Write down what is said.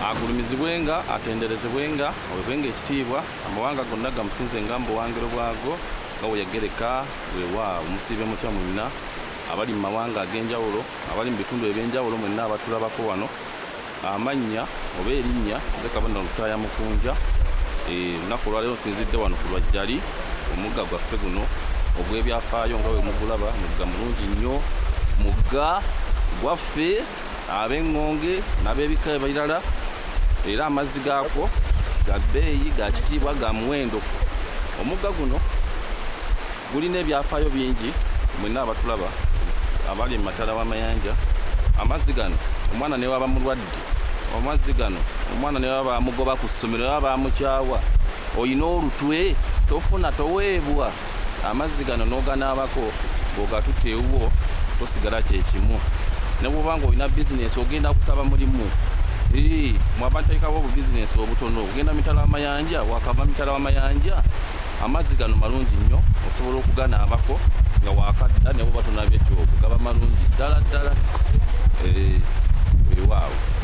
agulumizibwenga atenderezebwenga awebwenga ekitiibwa amawanga gonna gamusinze nga mbuwangiro bwago nga bwe yagereka wewa omusiibe mutya mwina abali mu mawanga ag'enjawulo abali mu bitundu eby'enjawulo mwenna abatulabako wano amannya oba erinnya nze Kabona Lutaaya Omukunja lunaku olwaleero nsinzidde wano ku Lwajjali omugga gwaffe guno ogw'ebyafaayo nga bwe mugulaba mugga mulungi nnyo mugga gwaffe ab'eŋŋonge n'ab'ebika ebirala era amazzi gaakwo ga bbeeyi ga kitiibwa ga muwendo. Omugga guno gulina ebyafaayo bingi mwenna abatulaba abali mu matala w'amayanja. Amazzi gano omwana ne waba mulwadde, amazzi gano omwana ne waba amugoba ku ssomero ne waba amukyawa oyina olutwe tofuna toweebwa. Amazzi gano n'oganaabako ng'ogatutte ewuwo tosigala kyekimu. Ne bw'oba nga olina bizinesi ogenda kusaba mulimu mwaba nteekawo obubizinesi obutono ogenda mitala w'amayanja wakava mitala w'amayanja amazzi gano malungi nnyo osobola okuganaabako nga wakadda ne bw'oba tonabye ekyo okugaba malungi ddala ddala. Weewaawo.